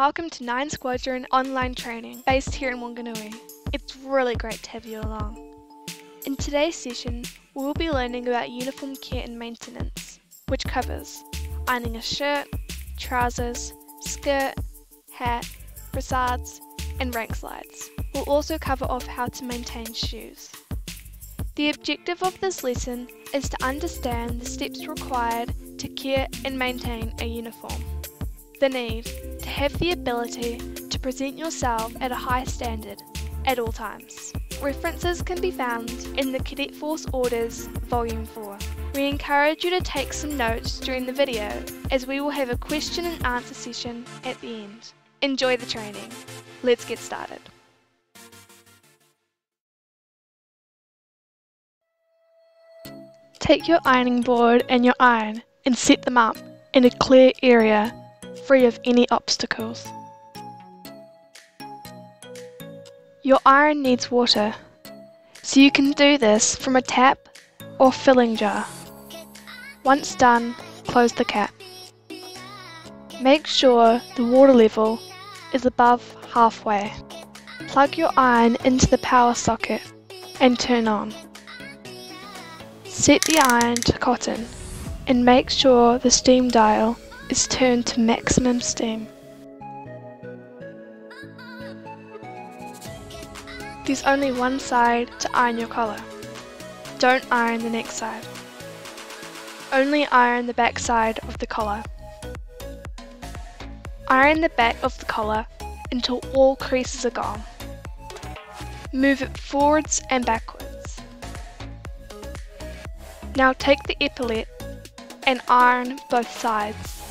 Welcome to 9 Squadron online training based here in Wanganui. It's really great to have you along. In today's session, we will be learning about uniform care and maintenance, which covers ironing a shirt, trousers, skirt, hat, brassards, and rank slides. We'll also cover off how to maintain shoes. The objective of this lesson is to understand the steps required to care and maintain a uniform. The need to have the ability to present yourself at a high standard at all times. References can be found in the Cadet Force Orders Volume 4. We encourage you to take some notes during the video as we will have a question and answer session at the end. Enjoy the training. Let's get started. Take your ironing board and your iron and set them up in a clear area free of any obstacles. Your iron needs water, so you can do this from a tap or filling jar. Once done, close the cap. Make sure the water level is above halfway. Plug your iron into the power socket and turn on. Set the iron to cotton and make sure the steam dial is turned to maximum steam. There's only one side to iron your collar. Don't iron the next side. Only iron the back side of the collar. Iron the back of the collar until all creases are gone. Move it forwards and backwards. Now take the epaulette and iron both sides.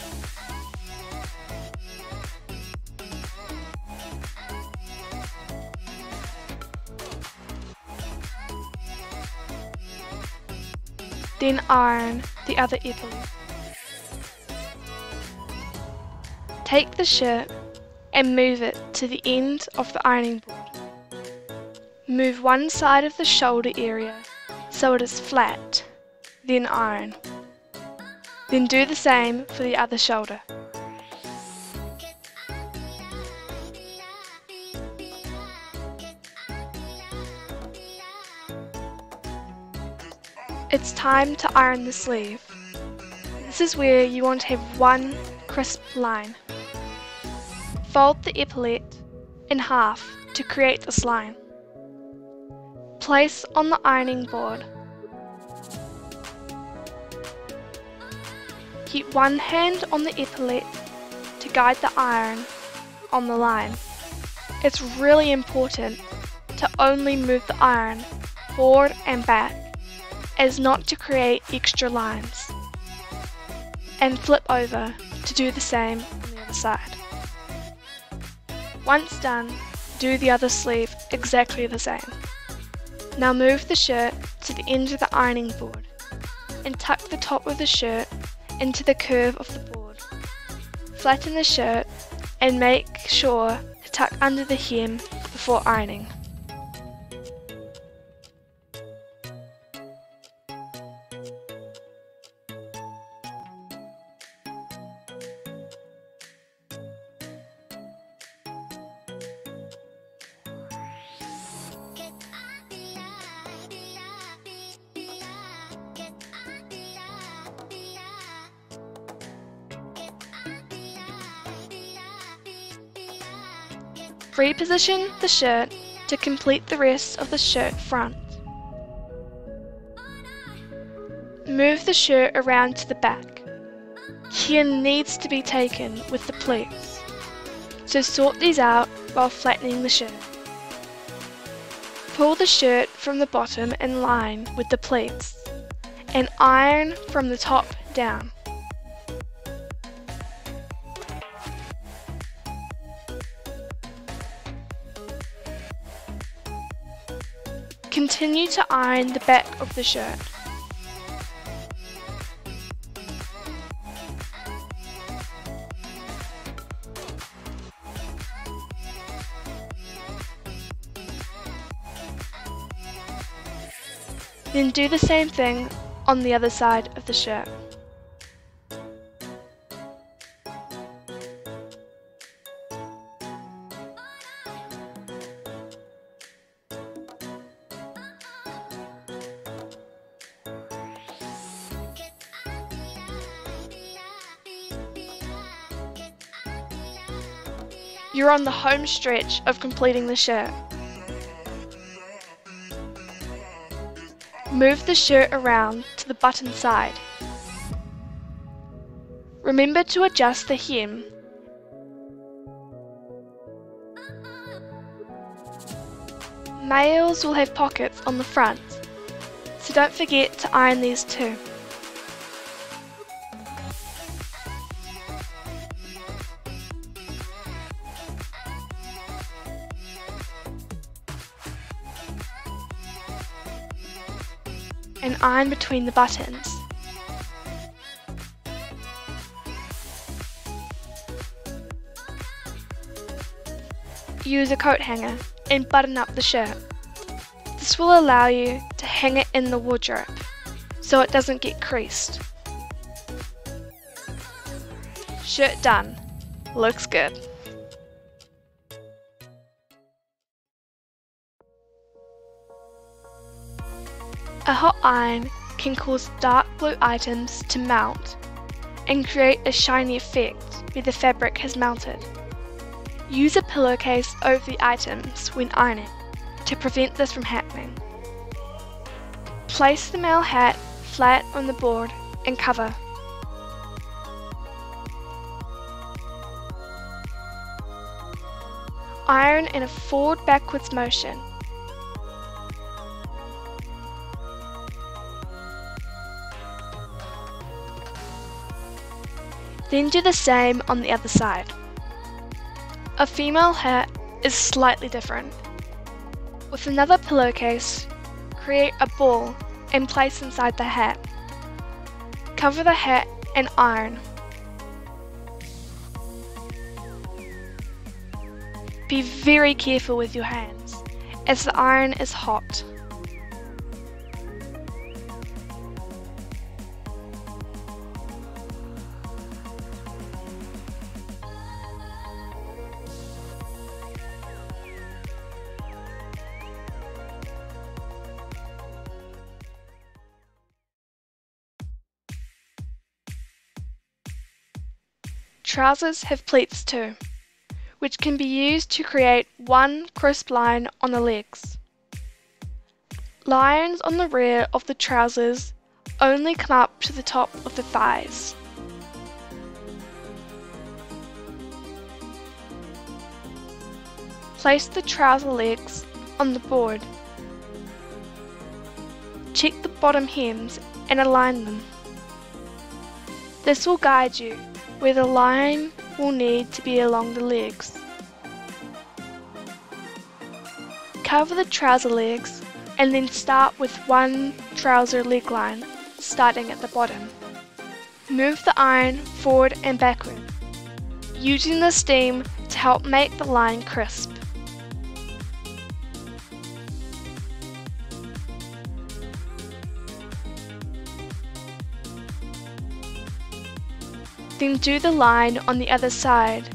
Then iron the other epaulette. Take the shirt and move it to the end of the ironing board. Move one side of the shoulder area so it is flat, then iron. Then do the same for the other shoulder. It's time to iron the sleeve. This is where you want to have one crisp line. Fold the epaulette in half to create this line. Place on the ironing board. Keep one hand on the epaulette to guide the iron on the line. It's really important to only move the iron forward and back as not to create extra lines. And flip over to do the same on the other side. Once done, do the other sleeve exactly the same. Now move the shirt to the end of the ironing board and tuck the top of the shirt into the curve of the board. Flatten the shirt and make sure to tuck under the hem before ironing. Reposition the shirt to complete the rest of the shirt front. Move the shirt around to the back. Care needs to be taken with the pleats, so sort these out while flattening the shirt. Pull the shirt from the bottom in line with the pleats and iron from the top down. Continue to iron the back of the shirt. Then do the same thing on the other side of the shirt. You're on the home stretch of completing the shirt. Move the shirt around to the button side. Remember to adjust the hem. Males will have pockets on the front, so don't forget to iron these too. And iron between the buttons. Use a coat hanger and button up the shirt. This will allow you to hang it in the wardrobe so it doesn't get creased. Shirt done. Looks good. A hot iron can cause dark blue items to melt and create a shiny effect where the fabric has melted. Use a pillowcase over the items when ironing to prevent this from happening. Place the male hat flat on the board and cover. Iron in a forward-backwards motion. Then do the same on the other side. A female hat is slightly different. With another pillowcase, create a ball and place inside the hat. Cover the hat and iron. Be very careful with your hands, as the iron is hot. Trousers have pleats too, which can be used to create one crisp line on the legs. Lines on the rear of the trousers only come up to the top of the thighs. Place the trouser legs on the board. Check the bottom hems and align them. This will guide you where the line will need to be along the legs. Cover the trouser legs and then start with one trouser leg line starting at the bottom. Move the iron forward and backward, using the steam to help make the line crisp. Then do the line on the other side.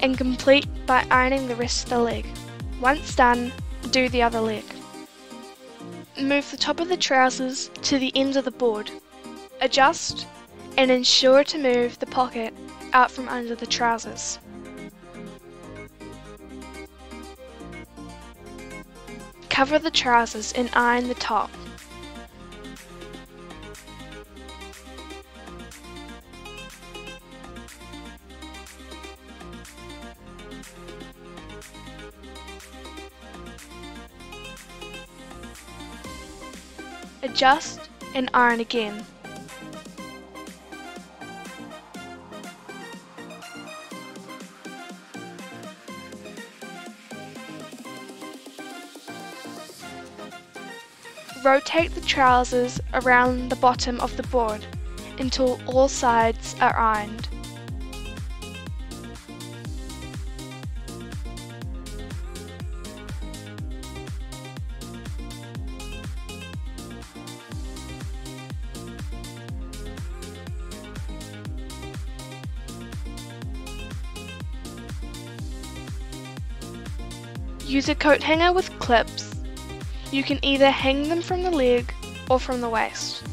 And complete by ironing the rest of the leg. Once done, do the other leg. Move the top of the trousers to the ends of the board. Adjust and ensure to move the pocket out from under the trousers. Cover the trousers and iron the top. Adjust and iron again. Rotate the trousers around the bottom of the board until all sides are ironed. Use a coat hanger with clips. You can either hang them from the leg or from the waist.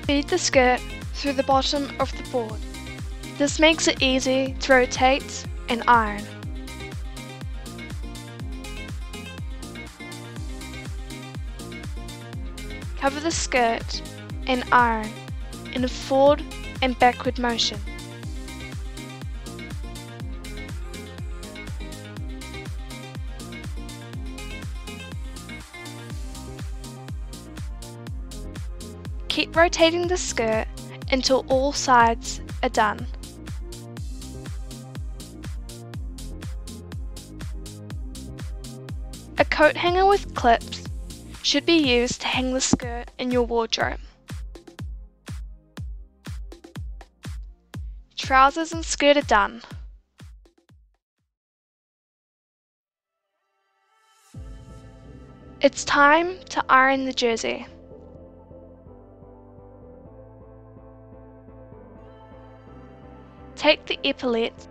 Feed the skirt through the bottom of the board. This makes it easy to rotate and iron. Cover the skirt and iron in a forward and backward motion. Keep rotating the skirt until all sides are done. A coat hanger with clips should be used to hang the skirt in your wardrobe. Trousers and skirt are done. It's time to iron the jersey. Take the epaulette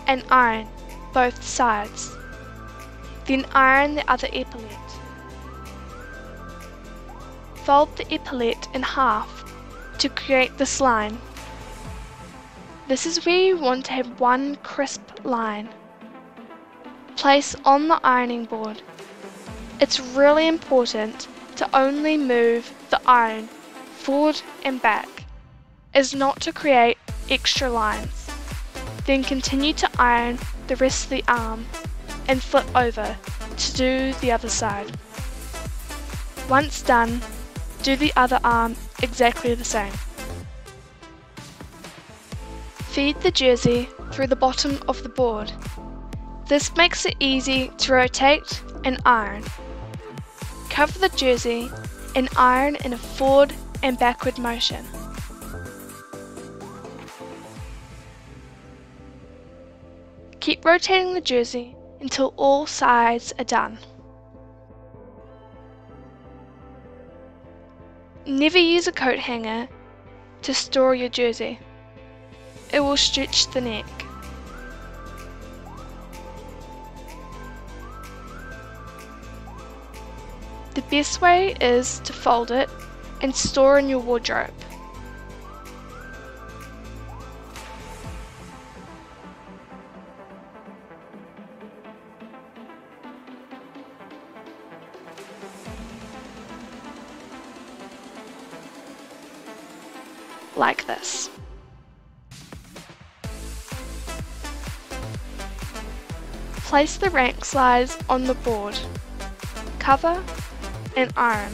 and iron both sides. Then iron the other epaulette. Fold the epaulette in half to create this line. This is where you want to have one crisp line. Place on the ironing board. It's really important to only move the iron forward and back, as not to create extra lines. Then continue to iron the rest of the arm and flip over to do the other side. Once done, do the other arm exactly the same. Feed the jersey through the bottom of the board. This makes it easy to rotate and iron. Cover the jersey and iron in a forward and backward motion. Keep rotating the jersey until all sides are done. Never use a coat hanger to store your jersey. It will stretch the neck. The best way is to fold it and store in your wardrobe. Like this. Place the rank slides on the board. Cover and iron.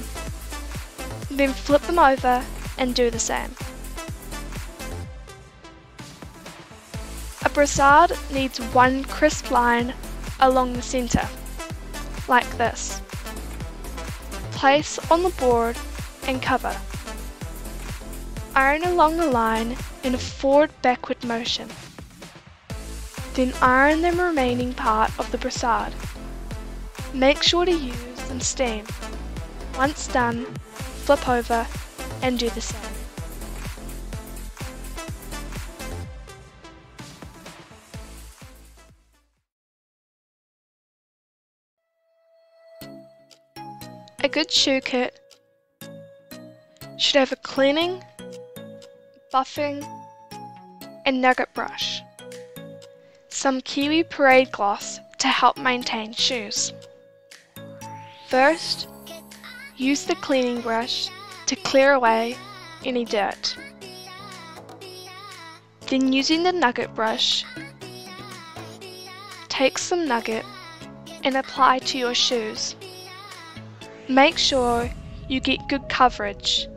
Then flip them over and do the same. A brassard needs one crisp line along the centre, like this. Place on the board and cover. Iron along the line in a forward-backward motion. Then iron the remaining part of the brassard. Make sure to use some steam. Once done, flip over and do the same. A good shoe kit should have a cleaning, buffing and nugget brush. Some Kiwi Parade gloss to help maintain shoes. First, use the cleaning brush to clear away any dirt. Then using the nugget brush, take some nugget and apply to your shoes. Make sure you get good coverage.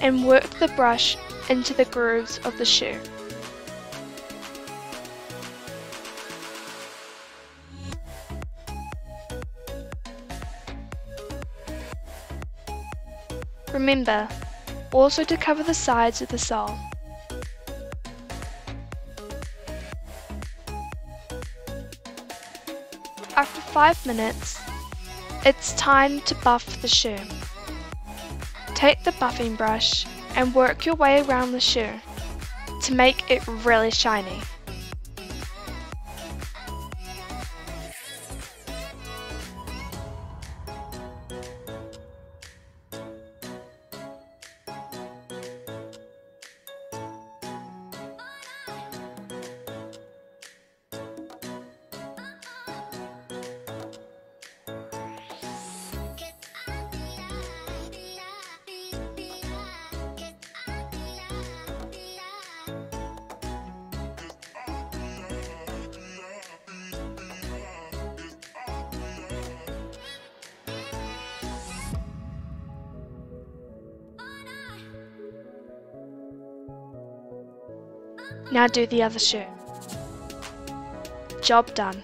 And work the brush into the grooves of the shoe. Remember also to cover the sides of the sole. After 5 minutes, It's time to buff the shoe. Take the buffing brush and work your way around the shoe to make it really shiny. Now do the other shoe. Job done.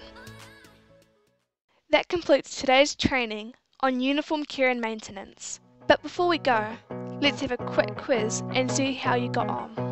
That completes today's training on uniform care and maintenance. But before we go, let's have a quick quiz and see how you got on.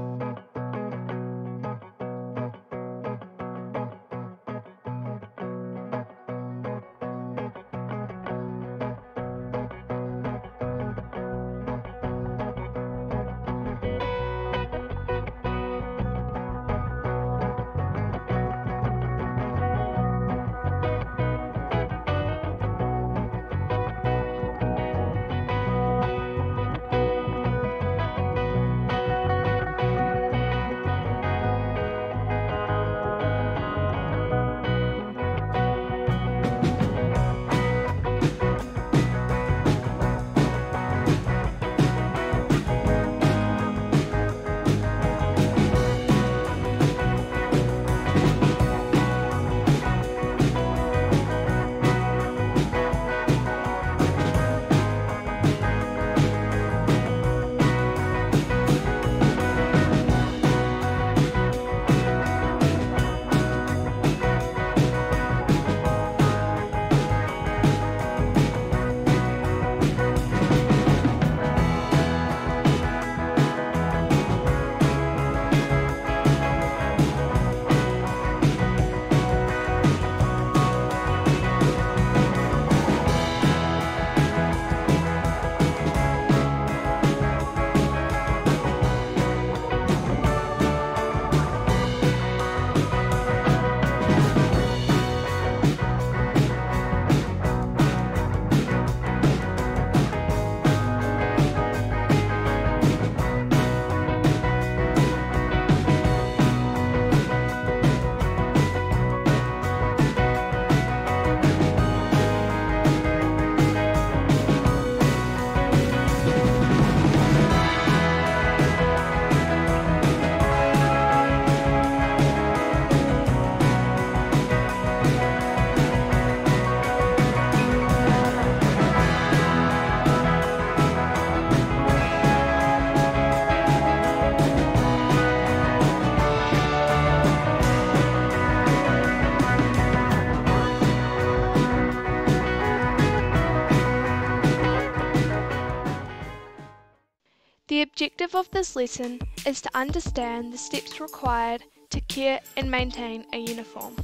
The objective of this lesson is to understand the steps required to care and maintain a uniform.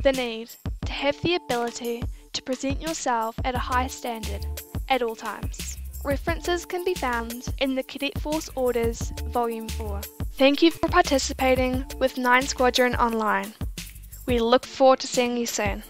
The need to have the ability to present yourself at a high standard at all times. References can be found in the Cadet Force Orders Volume 4. Thank you for participating with 9 Squadron Online. We look forward to seeing you soon.